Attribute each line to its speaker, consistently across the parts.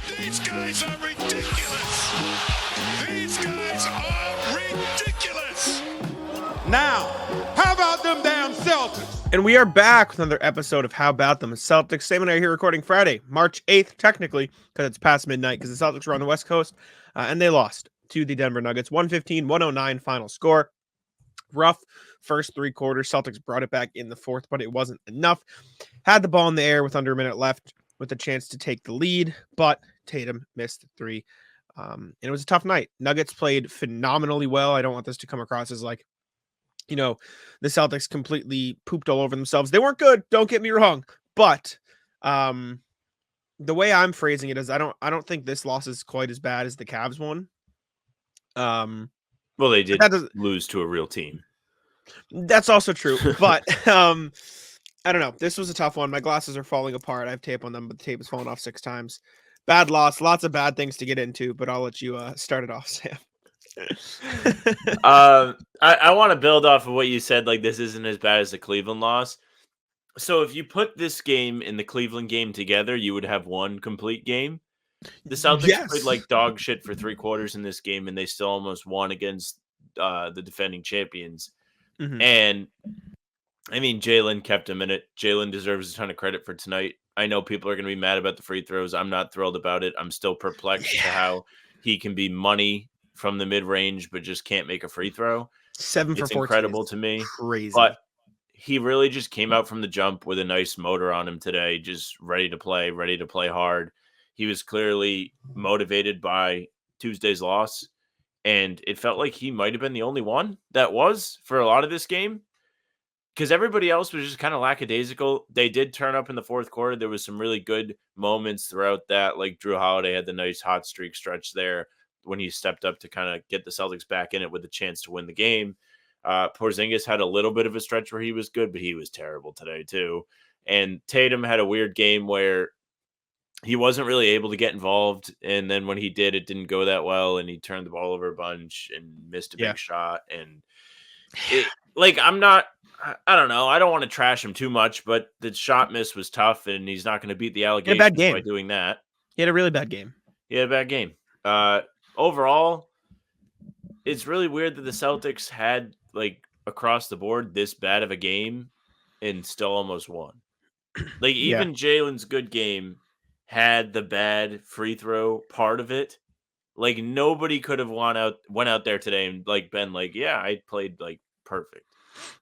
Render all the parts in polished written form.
Speaker 1: These guys are ridiculous. These guys are ridiculous.
Speaker 2: Now, how about them damn Celtics?
Speaker 3: And we are back with another episode of How About Them Celtics. Sam and I are here recording Friday, March 8th, technically, because it's past midnight, because the Celtics were on the West Coast, and they lost to the Denver Nuggets. 115-109 final score. Rough first three quarters. Celtics brought it back in the fourth, but it wasn't enough. Had the ball in the air with under a minute left with a chance to take the lead, but Tatum missed three. And it was a tough night. Nuggets played phenomenally well. I don't want this to come across as like, you know, the Celtics completely pooped all over themselves. They weren't good, don't get me wrong, but the way I'm phrasing it is I don't think this loss is quite as bad as the Cavs one.
Speaker 4: Well, they did lose to a real team.
Speaker 3: That's also true, but I don't know. This was a tough one. My glasses are falling apart. I have tape on them, but the tape has fallen off 6 times. Bad loss, lots of bad things to get into, but I'll let you start it off, Sam.
Speaker 4: I want to build off of what you said, like this isn't as bad as the Cleveland loss. So if you put this game and the Cleveland game together, you would have one complete game. The Celtics played like dog shit for 3 quarters in this game, and they still almost won against the defending champions.
Speaker 3: Mm-hmm.
Speaker 4: And I mean, Jaylen kept him in it. Jaylen deserves a ton of credit for tonight. I know people are going to be mad about the free throws. I'm not thrilled about it. I'm still perplexed to how he can be money from the mid-range, but just can't make a free throw.
Speaker 3: 7 for 14.
Speaker 4: It's incredible to me.
Speaker 3: Crazy.
Speaker 4: But he really just came out from the jump with a nice motor on him today, just ready to play hard. He was clearly motivated by Tuesday's loss, and it felt like he might have been the only one that was for a lot of this game, because everybody else was just kind of lackadaisical. They did turn up in the fourth quarter. There was some really good moments throughout that, like Drew Holiday had the nice hot streak stretch there when he stepped up to kind of get the Celtics back in it with a chance to win the game. Porzingis had a little bit of a stretch where he was good, but he was terrible today too. And Tatum had a weird game where he wasn't really able to get involved. And then when he did, it didn't go that well. And he turned the ball over a bunch and missed a big shot. And I don't know. I don't want to trash him too much, but the shot miss was tough, and he's not going to beat the allegations by doing that.
Speaker 3: He had a really bad game.
Speaker 4: Overall, it's really weird that the Celtics had, like, across the board this bad of a game and still almost won. Like, even Jaylen's good game had the bad free throw part of it. Like, nobody could have went out there today and, like, been like, yeah, I played, like, perfect.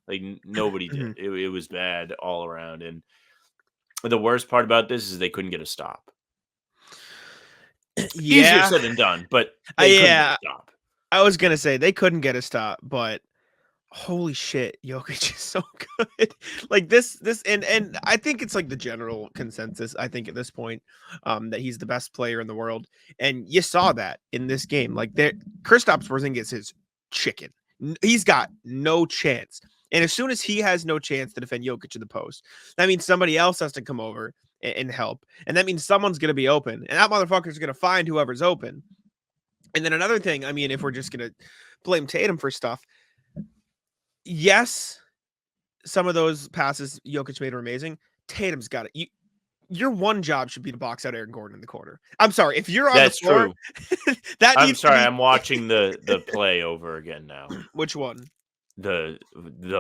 Speaker 4: Like, nobody did. It was bad all around. And the worst part about this is they couldn't get a stop. Easier said than done, but they couldn't get a stop.
Speaker 3: I was going to say they couldn't get a stop, but holy shit, Jokic is so good. Like this, and I think it's like the general consensus, I think at this point, that he's the best player in the world. And you saw that in this game. Like Kristaps Porzingis is chicken. He's got no chance. And as soon as he has no chance to defend Jokic in the post, that means somebody else has to come over and help. And that means someone's going to be open. And that motherfucker's going to find whoever's open. And then another thing, I mean, if we're just going to blame Tatum for stuff, yes, some of those passes Jokic made are amazing. Tatum's got it. Your one job should be to box out Aaron Gordon in the corner. I'm sorry. If you're on the floor,
Speaker 4: true. I'm watching the play over again now.
Speaker 3: Which one?
Speaker 4: The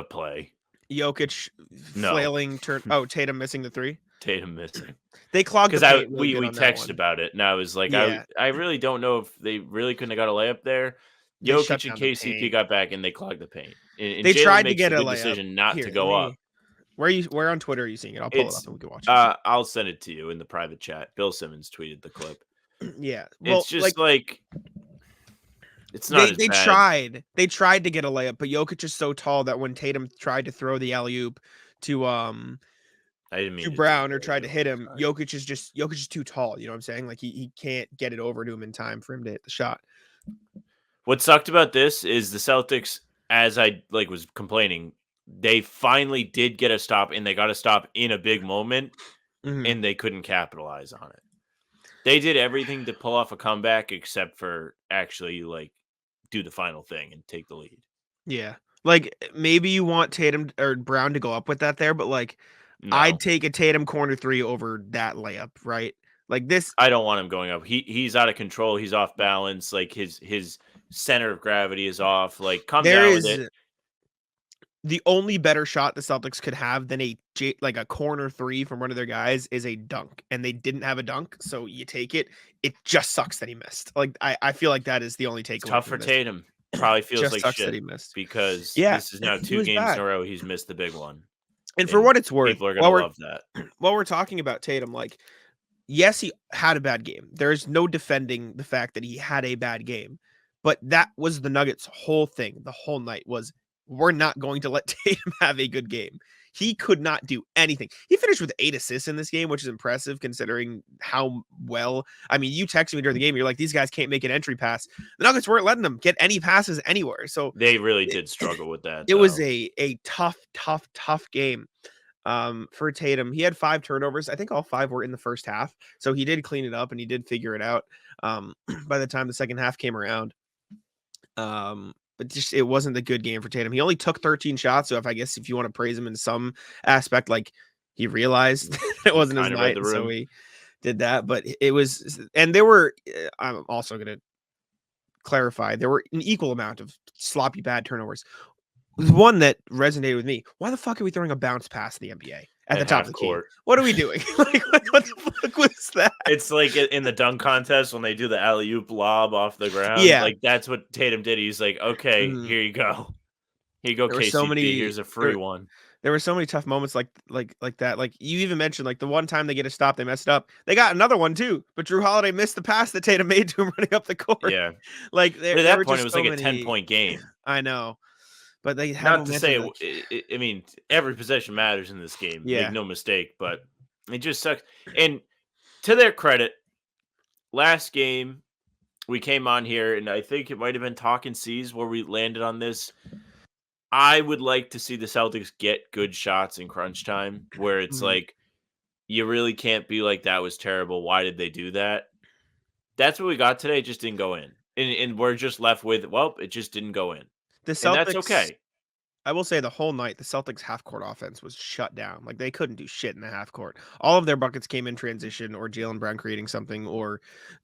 Speaker 4: play.
Speaker 3: Jokic flailing Tatum missing the 3.
Speaker 4: Tatum missing.
Speaker 3: They clogged the paint.
Speaker 4: We texted about it, and I was like, I really don't know if they really couldn't have got a layup there. Jokic and KCP got back, and they clogged the paint. And
Speaker 3: they
Speaker 4: Jaylen
Speaker 3: tried to get a layup.
Speaker 4: Decision not to go up.
Speaker 3: Where on Twitter are you seeing it? I'll pull it up and we can watch it.
Speaker 4: I'll send it to you in the private chat. Bill Simmons tweeted the clip.
Speaker 3: Yeah, well,
Speaker 4: it's just like it's not.
Speaker 3: They tried. They tried to get a layup, but Jokic is so tall that when Tatum tried to throw the alley-oop to Brown or tried to hit him, Jokic is too tall. You know what I'm saying? Like he can't get it over to him in time for him to hit the shot.
Speaker 4: What sucked about this is the Celtics, as I was complaining, they finally did get a stop, and they got a stop in a big moment, and they couldn't capitalize on it. They did everything to pull off a comeback except for actually do the final thing and take the lead.
Speaker 3: Yeah. Like maybe you want Tatum or Brown to go up with that there, but no. I'd take a Tatum corner 3 over that layup, right? Like this,
Speaker 4: I don't want him going up. He's out of control. He's off balance. Like his center of gravity is off. Like come
Speaker 3: there
Speaker 4: down with it.
Speaker 3: is the only better shot the Celtics could have than like a corner three from one of their guys is a dunk, and they didn't have a dunk, so you take it. It just sucks that he missed. Like I feel like that is the only
Speaker 4: It's
Speaker 3: takeaway.
Speaker 4: tough
Speaker 3: from
Speaker 4: for
Speaker 3: this.
Speaker 4: Tatum. Probably feels
Speaker 3: Just
Speaker 4: like
Speaker 3: sucks that
Speaker 4: shit
Speaker 3: he missed.
Speaker 4: because
Speaker 3: Yeah,
Speaker 4: this is now
Speaker 3: he
Speaker 4: 2
Speaker 3: was
Speaker 4: games
Speaker 3: bad.
Speaker 4: in a row he's missed the big one.
Speaker 3: And for what it's worth,
Speaker 4: People are gonna love that.
Speaker 3: while we're talking about Tatum, like, yes, he had a bad game. There's no defending the fact that he had a bad game, but that was the Nuggets' whole thing. The whole night was, we're not going to let Tatum have a good game. He could not do anything. He finished with 8 assists in this game, which is impressive considering how well. I mean, you texted me during the game. You're like, these guys can't make an entry pass. The Nuggets weren't letting them get any passes anywhere. So
Speaker 4: They really did struggle with that.
Speaker 3: it was a tough game for Tatum. He had 5 turnovers. I think all 5 were in the first half. So he did clean it up and he did figure it out by the time the second half came around. But just it wasn't a good game for Tatum. He only took 13 shots. So if you want to praise him in some aspect, like he realized it wasn't his
Speaker 4: Kinda read
Speaker 3: night,
Speaker 4: the
Speaker 3: so
Speaker 4: room.
Speaker 3: he did that. But it was, and there were. I'm also going to clarify there were an equal amount of sloppy bad turnovers. The one that resonated with me: why the fuck are we throwing a bounce pass in the NBA at the top of the key? What are we doing? Like, what the fuck was that?
Speaker 4: It's like in the dunk contest when they do the alley-oop lob off the ground.
Speaker 3: Yeah.
Speaker 4: Like that's what Tatum did. He's like, okay,
Speaker 3: Mhm.
Speaker 4: here you go. Here you go,
Speaker 3: There were
Speaker 4: KCP.
Speaker 3: so many-
Speaker 4: Here's a free one.
Speaker 3: There were so many tough moments like that. Like you even mentioned, like the one time they get a stop, they messed up. They got another one too, but Drew Holiday missed the pass that Tatum made to him running up the court.
Speaker 4: Yeah.
Speaker 3: Like
Speaker 4: But
Speaker 3: there
Speaker 4: at that
Speaker 3: were
Speaker 4: point,
Speaker 3: just
Speaker 4: it was
Speaker 3: so
Speaker 4: like a
Speaker 3: many-
Speaker 4: 10-point game.
Speaker 3: I know, but they had
Speaker 4: Not to say,
Speaker 3: momentum, like-
Speaker 4: I mean, every possession matters in this game.
Speaker 3: Yeah.
Speaker 4: Make no mistake, but it just sucks. And to their credit, last game we came on here, and I think it might have been Talking Seas where we landed on this. I would like to see the Celtics get good shots in crunch time, where it's
Speaker 3: Mhm.
Speaker 4: like you really can't be like, that was terrible. Why did they do that? That's what we got today. It just didn't go in. And we're just left with, well, it just didn't go in.
Speaker 3: the
Speaker 4: And
Speaker 3: Celtics.
Speaker 4: that's okay.
Speaker 3: I will say the whole night the Celtics half court offense was shut down. Like they couldn't do shit in the half court. All of their buckets came in transition or Jaylen Brown creating something or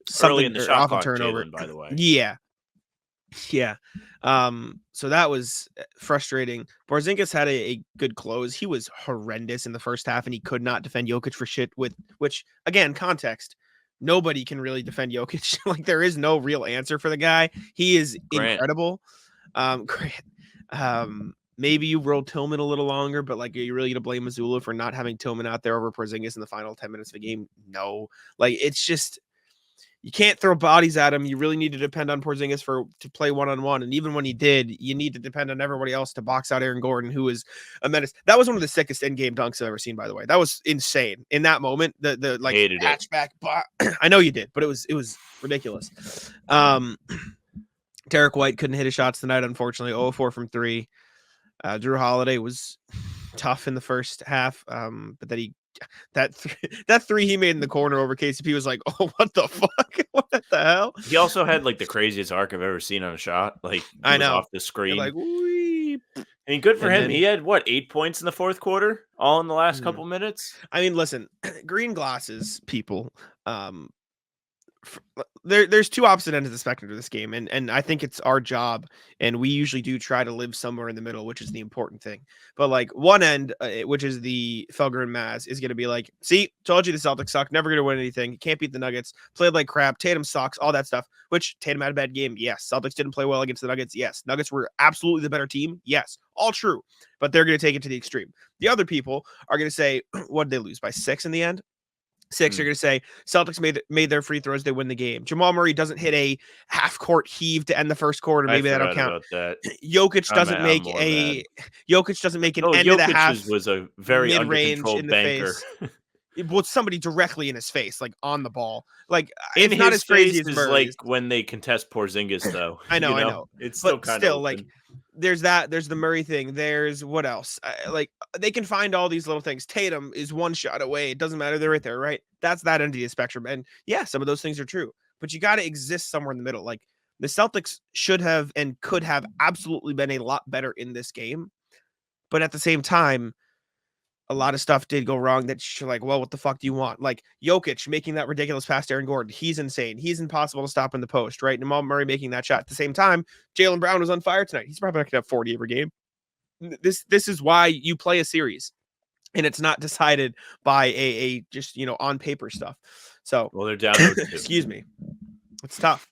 Speaker 3: something
Speaker 4: Early in the
Speaker 3: or
Speaker 4: shot
Speaker 3: off a
Speaker 4: clock,
Speaker 3: turnover.
Speaker 4: Jaylen, by the way.
Speaker 3: Yeah. Yeah. So that was frustrating. Porzingis had a good close. He was horrendous in the first half and he could not defend Jokic for shit with which again, context. Nobody can really defend Jokic. Like there is no real answer for the guy. He is
Speaker 4: Grant.
Speaker 3: incredible. Grant. Maybe you roll Tillman a little longer, but like, are you really gonna blame Mazzulla for not having Tillman out there over Porzingis in the final 10 minutes of a game? No, like it's just you can't throw bodies at him. You really need to depend on Porzingis to play one-on-one. And even when he did, you need to depend on everybody else to box out Aaron Gordon, who is a menace. That was one of the sickest in-game dunks I've ever seen, by the way. That was insane. In that moment, the like
Speaker 4: Hated it.
Speaker 3: hatchback. I know you did, but it was ridiculous. Derek White couldn't hit his shots tonight, unfortunately. 0-4 from 3. Drew Holiday was tough in the first half, but then that three he made in the corner over KCP was like, oh, what the fuck? What the hell?
Speaker 4: He also had like the craziest arc I've ever seen on a shot. Like
Speaker 3: I
Speaker 4: it was
Speaker 3: know.
Speaker 4: off the screen.
Speaker 3: Like, wee.
Speaker 4: I mean, good for
Speaker 3: And
Speaker 4: him.
Speaker 3: then-
Speaker 4: He had what, 8 points in the fourth quarter, all in the last
Speaker 3: Mhm.
Speaker 4: couple minutes.
Speaker 3: I mean, listen, green glasses, people. There's 2 opposite ends of the spectrum to this game, and I think it's our job, and we usually do try to live somewhere in the middle, which is the important thing. But like one end, which is the Felger and Maz, is going to be like, see, told you the Celtics suck, never going to win anything, can't beat the Nuggets, played like crap, Tatum sucks, all that stuff. Which Tatum had a bad game, yes. Celtics didn't play well against the Nuggets, yes. Nuggets were absolutely the better team, yes. All true, but they're going to take it to the extreme. The other people are going to say, what did they lose by 6 in the end? 6, you're going to say Celtics made their free throws. They win the game. Jamal Murray doesn't hit a half court heave to end the first quarter. Maybe that'll count.
Speaker 4: About that.
Speaker 3: Jokic doesn't
Speaker 4: I'm
Speaker 3: make
Speaker 4: more
Speaker 3: Jokic doesn't make an
Speaker 4: Oh,
Speaker 3: end of the
Speaker 4: Jokic
Speaker 3: half
Speaker 4: was a very under
Speaker 3: mid-range
Speaker 4: controlled
Speaker 3: in the
Speaker 4: banker.
Speaker 3: face. With somebody directly in his face, like on the ball. Like
Speaker 4: In
Speaker 3: it's not
Speaker 4: his
Speaker 3: as crazy
Speaker 4: face
Speaker 3: as
Speaker 4: is
Speaker 3: Murray's.
Speaker 4: like when they contest Porzingis, though.
Speaker 3: I know,
Speaker 4: you
Speaker 3: I know.
Speaker 4: It's still
Speaker 3: But
Speaker 4: kind
Speaker 3: still,
Speaker 4: of
Speaker 3: like, there's that. There's the Murray thing. There's what else? Like they can find all these little things. Tatum is one shot away. It doesn't matter. They're right there, right? That's that end of the spectrum. And yeah, some of those things are true. But you got to exist somewhere in the middle. Like the Celtics should have and could have absolutely been a lot better in this game. But at the same time, a lot of stuff did go wrong that you're like, well, what the fuck do you want? Like Jokic making that ridiculous pass to Aaron Gordon. He's insane. He's impossible to stop in the post, right? Jamal Murray making that shot. At the same time, Jaylen Brown was on fire tonight. He's probably not going to have 40 every game. This is why you play a series, and it's not decided by a just, on paper stuff. So,
Speaker 4: well, they're down 0-2.
Speaker 3: Excuse me. It's tough.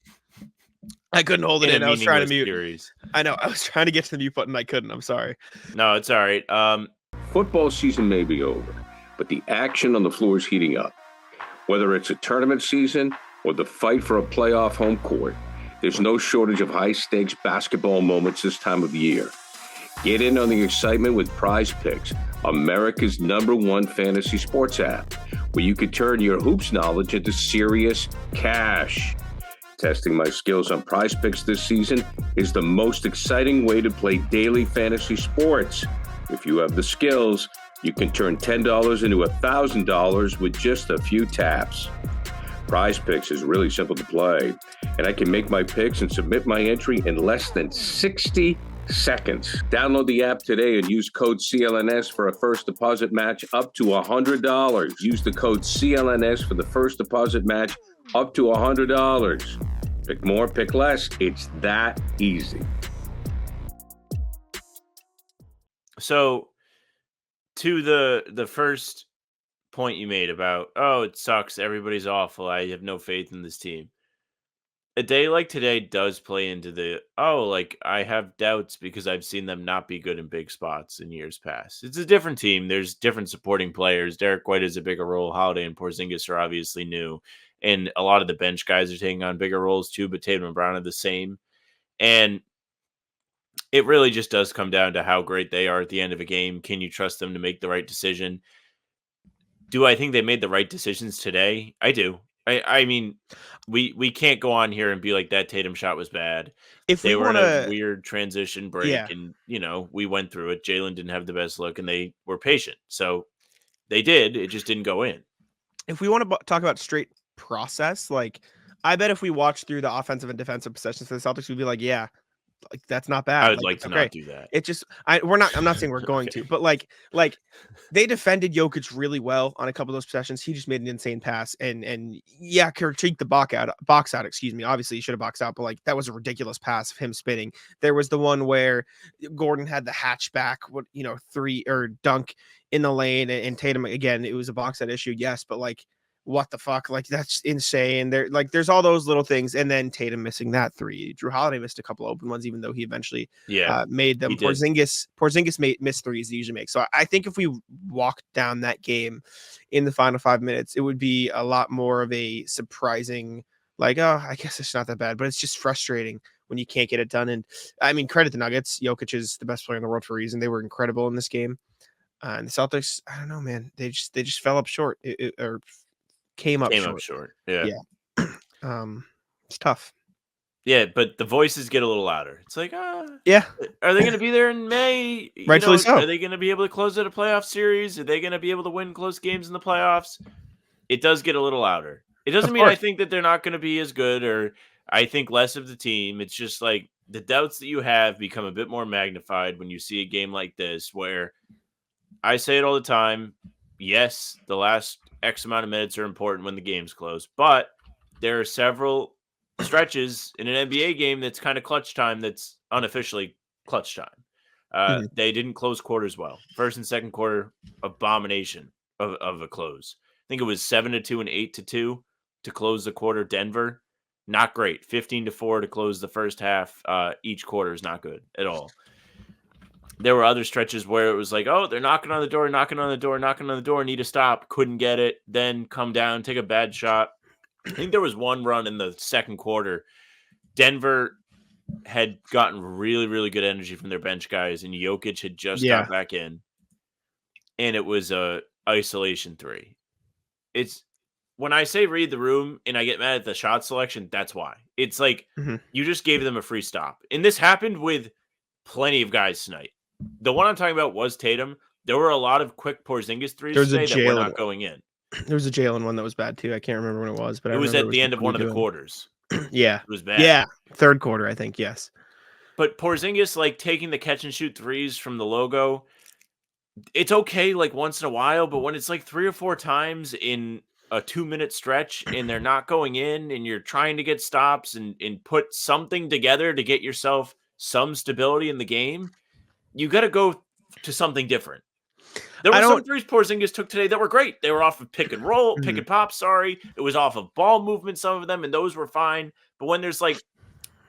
Speaker 3: I couldn't hold it in.
Speaker 4: a
Speaker 3: I was trying to mute.
Speaker 4: series.
Speaker 3: I know. I was trying to get to the mute button. I couldn't. I'm sorry.
Speaker 4: No, it's all right.
Speaker 5: Football season may be over, but the action on the floor is heating up. Whether it's a tournament season or the fight for a playoff home court, there's no shortage of high-stakes basketball moments this time of year. Get in on the excitement with Prize Picks, America's #1 fantasy sports app, where you can turn your hoops knowledge into serious cash. Testing my skills on Prize Picks this season is the most exciting way to play daily fantasy sports. If you have the skills, you can turn $10 into $1,000 with just a few taps. Prize Picks is really simple to play, and I can make my picks and submit my entry in less than 60 seconds. Download the app today and use code CLNS for a first deposit match up to $100. Use the code CLNS for the first deposit match up to $100. Pick more, pick less. It's that easy.
Speaker 4: So, to the first point you made about, oh, it sucks, everybody's awful, I have no faith in this team. A day like today does play into I have doubts because I've seen them not be good in big spots in years past. It's a different team. There's different supporting players. Derek White is a bigger role. Holiday and Porzingis are obviously new. And a lot of the bench guys are taking on bigger roles too, but Tatum and Brown are the same. And it really just does come down to how great they are at the end of a game. Can you trust them to make the right decision? Do I think they made the right decisions today? I do. I mean, we can't go on here and be like, that Tatum shot was bad.
Speaker 3: If
Speaker 4: They
Speaker 3: we
Speaker 4: were in
Speaker 3: want
Speaker 4: a weird transition break,
Speaker 3: Yeah.
Speaker 4: and we went through it. Jaylen didn't have the best look, and they were patient. So they did. It just didn't go in.
Speaker 3: if we want to talk about straight process, like I bet if we watch through the offensive and defensive possessions for the Celtics, we'd be like, yeah, like that's not bad.
Speaker 4: I would like
Speaker 3: it's
Speaker 4: to
Speaker 3: okay.
Speaker 4: not do that.
Speaker 3: It just I'm not saying we're going to, but like they defended Jokic really well on a couple of those possessions. He just made an insane pass and critique the box out, excuse me. Obviously he should have boxed out, but like that was a ridiculous pass of him spinning. There was the one where Gordon had the hatchback, three or dunk in the lane, and Tatum again, it was a box out issue, yes, but like what the fuck? Like that's insane. There's all those little things, and then Tatum missing that three. Drew Holiday missed a couple open ones, even though he eventually made them. Porzingis missed threes he usually makes. So I think if we walked down that game in the final 5 minutes, it would be a lot more of a surprising, like, oh, I guess it's not that bad, but it's just frustrating when you can't get it done. And I mean, credit the Nuggets. Jokic is the best player in the world for a reason. They were incredible in this game. And the Celtics, I don't know, man. They just fell up short or came up short.
Speaker 4: Yeah.
Speaker 3: It's tough.
Speaker 4: Yeah, but the voices get a little louder. It's like,
Speaker 3: yeah,
Speaker 4: are they going to be there in May?
Speaker 3: Rightfully so.
Speaker 4: Are they going to be able to close out a playoff series? Are they going to be able to win close games in the playoffs? It does get a little louder. It doesn't mean I think that they're not going to be as good, or I think less of the team. It's just like the doubts that you have become a bit more magnified when you see a game like this, where I say it all the time. Yes, the last X amount of minutes are important when the game's close, but there are several stretches in an NBA game that's kind of clutch time that's unofficially clutch time. They didn't close quarters well. First and second quarter, abomination of a close. I think it was 7-2 and 8-2 to close the quarter. Denver, not great. 15-4 to close the first half. Each quarter is not good at all. There were other stretches where it was like, oh, they're knocking on the door, need to stop, couldn't get it, then come down, take a bad shot. I think there was one run in the second quarter. Denver had gotten really, really good energy from their bench guys, and Jokic had just got back in, and it was a isolation three. It's when I say read the room and I get mad at the shot selection, that's why. It's like you just gave them a free stop. And this happened with plenty of guys tonight. The one I'm talking about was Tatum. There were a lot of quick Porzingis threes today that were not going in.
Speaker 3: There was a Jaylen one that was bad too. I can't remember when it was, but
Speaker 4: it was at the end of one of the quarters.
Speaker 3: Yeah.
Speaker 4: It was bad.
Speaker 3: Yeah. Third quarter, I think. Yes.
Speaker 4: But Porzingis, like taking the catch and shoot threes from the logo, it's okay like once in a while, but when it's like 3 or 4 times in a 2-minute stretch and they're not going in and you're trying to get stops and put something together to get yourself some stability in the game, you got to go to something different. There
Speaker 3: I
Speaker 4: were some
Speaker 3: don't.
Speaker 4: threes Porzingis took today that were great. They were off of pick and roll, pick
Speaker 3: Mhm.
Speaker 4: and pop, sorry. It was off of ball movement, some of them, and those were fine. But when there's like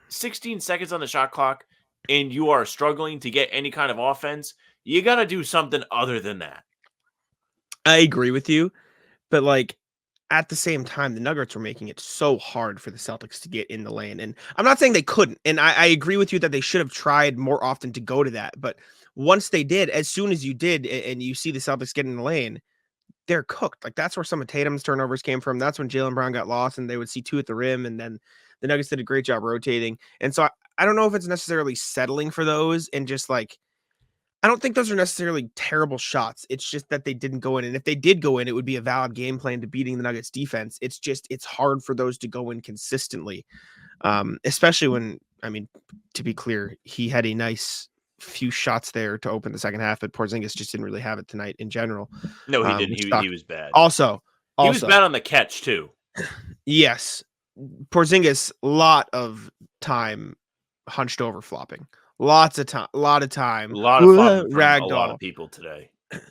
Speaker 4: 16 seconds on the shot clock and you are struggling to get any kind of offense, you got to do something other than that.
Speaker 3: I agree with you, but like at the same time, the Nuggets were making it so hard for the Celtics to get in the lane. And I'm not saying they couldn't. And I agree with you that they should have tried more often to go to that. But once they did, as soon as you did, and you see the Celtics get in the lane, they're cooked. Like that's where some of Tatum's turnovers came from. That's when Jaylen Brown got lost and they would see two at the rim. And then the Nuggets did a great job rotating. And so I don't know if it's necessarily settling for those and just like, I don't think those are necessarily terrible shots. It's just that they didn't go in. And if they did go in, it would be a valid game plan to beating the Nuggets defense. It's just, it's hard for those to go in consistently. Especially when, I mean, to be clear, he had a nice few shots there to open the second half, but Porzingis just didn't really have it tonight in general.
Speaker 4: No, he didn't.
Speaker 3: Which
Speaker 4: He
Speaker 3: sucked.
Speaker 4: was bad.
Speaker 3: Also,
Speaker 4: He was bad on the catch too.
Speaker 3: yes, Porzingis, lot of time hunched over flopping. Lots of time, a lot of time.
Speaker 4: A lot of fun from a lot
Speaker 3: Ragdoll.
Speaker 4: of people today.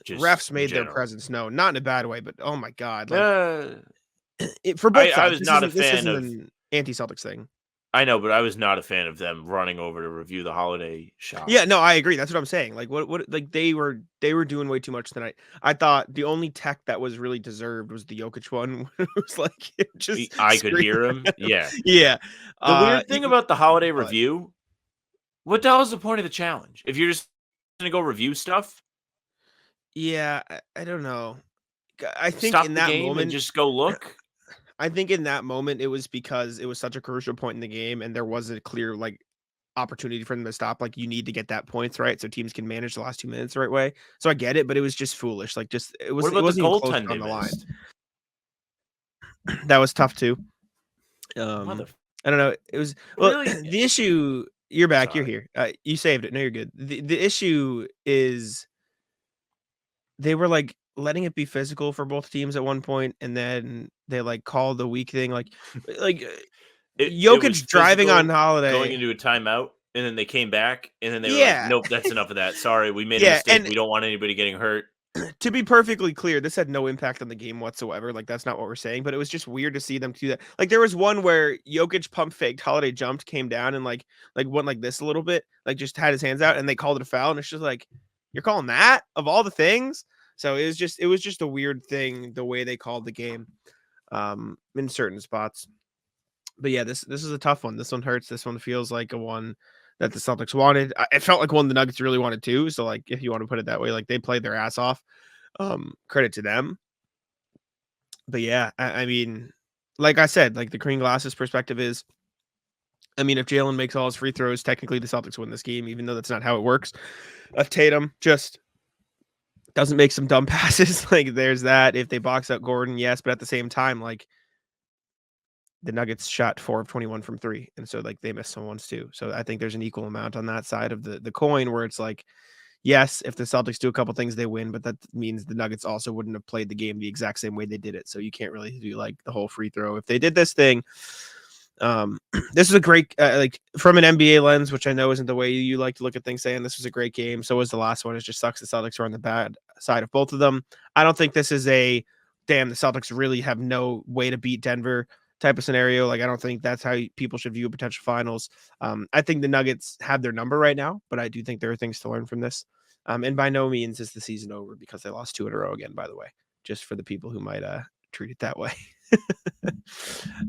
Speaker 3: Refs made their presence known, not in a bad way, but oh my god, like for both sides.
Speaker 4: I was not a
Speaker 3: this
Speaker 4: fan
Speaker 3: isn't
Speaker 4: of
Speaker 3: an anti-Celtics thing.
Speaker 4: I know, but I was not a fan of them running over to review the Holiday shot.
Speaker 3: Yeah, no, I agree. That's what I'm saying. Like what like they were doing way too much tonight. I thought the only tech that was really deserved was the Jokic one. It was like it just
Speaker 4: I could hear him. Yeah.
Speaker 3: Yeah.
Speaker 4: The weird thing about the Holiday
Speaker 3: but-
Speaker 4: review, what the hell is the point of the challenge? If you're just going to go review stuff,
Speaker 3: Yeah, I don't know. I think
Speaker 4: stop
Speaker 3: in
Speaker 4: the
Speaker 3: that
Speaker 4: game
Speaker 3: moment,
Speaker 4: and just go look.
Speaker 3: I think in that moment it was because it was such a crucial point in the game and there was a clear like opportunity for them to stop. Like you need to get that points right so teams can manage the last 2 minutes the right way. So I get it, but it was just foolish. Like just it
Speaker 4: What
Speaker 3: was it
Speaker 4: about the
Speaker 3: wasn't even close
Speaker 4: goaltend
Speaker 3: on
Speaker 4: they
Speaker 3: the line.
Speaker 4: missed?
Speaker 3: That was tough too.
Speaker 4: Mother-
Speaker 3: I don't know. It was well
Speaker 4: Really?
Speaker 3: the issue. You're back.
Speaker 4: Sorry.
Speaker 3: You're here. You saved it. No, you're good. The issue is they were like letting it be physical for both teams at one point, and then they like called the weak thing. Like
Speaker 4: It
Speaker 3: Jokic
Speaker 4: was
Speaker 3: driving on
Speaker 4: physical,
Speaker 3: Holiday.
Speaker 4: going into a timeout, and then they came back, and then they were
Speaker 3: Yeah.
Speaker 4: like, "Nope, that's enough of that. Sorry, we made a
Speaker 3: Yeah,
Speaker 4: mistake.
Speaker 3: and-
Speaker 4: We don't want anybody getting hurt."
Speaker 3: To be perfectly clear, this had no impact on the game whatsoever. Like that's not what we're saying, but it was just weird to see them do that. Like there was one where Jokic pump faked, Holiday jumped, came down, and like went like this a little bit, like just had his hands out, and they called it a foul. And it's just like, you're calling that of all the things. So it was just a weird thing the way they called the game, in certain spots. But yeah, this is a tough one. This one hurts. This one feels like a one that the Celtics wanted. It felt like one the Nuggets really wanted too. So like, if you want to put it that way, like they played their ass off. Credit to them. But yeah, I mean, like I said, like the green glasses perspective is, I mean, if Jaylen makes all his free throws, technically the Celtics win this game, even though that's not how it works. If Tatum just doesn't make some dumb passes, like there's that. If they box out Gordon, yes, but at the same time, like the Nuggets shot 4 of 21 from 3, and so like they missed some ones too. So I think there's an equal amount on that side of the coin where it's like, yes, if the Celtics do a couple things, they win, but that means the Nuggets also wouldn't have played the game the exact same way they did it. So you can't really do like the whole free throw. If they did this thing, this is a great, like from an NBA lens, which I know isn't the way you like to look at things, saying this was a great game. So was the last one. It just sucks the Celtics are on the bad side of both of them. I don't think this is a, damn, the Celtics really have no way to beat Denver type of scenario. Like, I don't think that's how people should view potential finals. I think the Nuggets have their number right now, but I do think there are things to learn from this. And by no means is the season over because they lost 2 in a row again, by the way, just for the people who might treat it that way.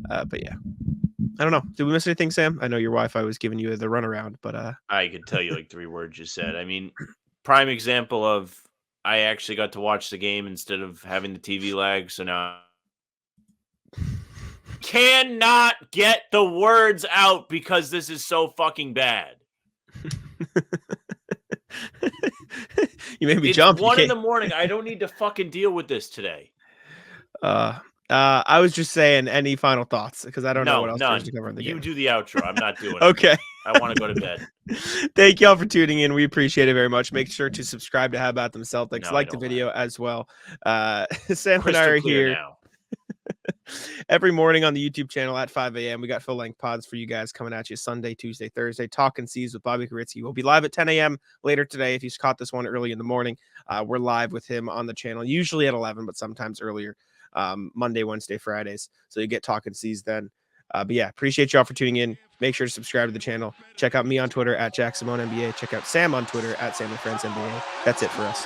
Speaker 3: But yeah, I don't know. Did we miss anything, Sam? I know your Wi-Fi was giving you the runaround, but
Speaker 4: I could tell you like 3 words you said. I mean, prime example of I actually got to watch the game instead of having the TV lag. So now cannot get the words out because this is so fucking bad.
Speaker 3: You made me
Speaker 4: It's
Speaker 3: jump.
Speaker 4: 1 in the morning. I don't need to fucking deal with this today.
Speaker 3: I was just saying, any final thoughts? Because I don't know
Speaker 4: No,
Speaker 3: what else there is
Speaker 4: none.
Speaker 3: to cover in the
Speaker 4: You
Speaker 3: game.
Speaker 4: do the outro. I'm not doing it.
Speaker 3: Okay.
Speaker 4: I want to go to bed.
Speaker 3: Thank y'all for tuning in. We appreciate it very much. Make sure to subscribe to How About Them Celtics.
Speaker 4: No, I
Speaker 3: Like the
Speaker 4: don't
Speaker 3: video as well. Sam and I
Speaker 4: Crystal
Speaker 3: are
Speaker 4: clear
Speaker 3: here
Speaker 4: now.
Speaker 3: every morning on the YouTube channel at 5 a.m. We got full-length pods for you guys coming at you Sunday, Tuesday, Thursday. Talking C's with Bobby Karitzky. We'll be live at 10 a.m. later today. If you caught this one early in the morning, we're live with him on the channel, usually at 11, but sometimes earlier, Monday, Wednesday, Fridays. So you get Talking C's then. But yeah, appreciate y'all for tuning in. Make sure to subscribe to the channel. Check out me on Twitter at JackSimoneNBA. Check out Sam on Twitter at SamandFriendsNBA. That's it for us.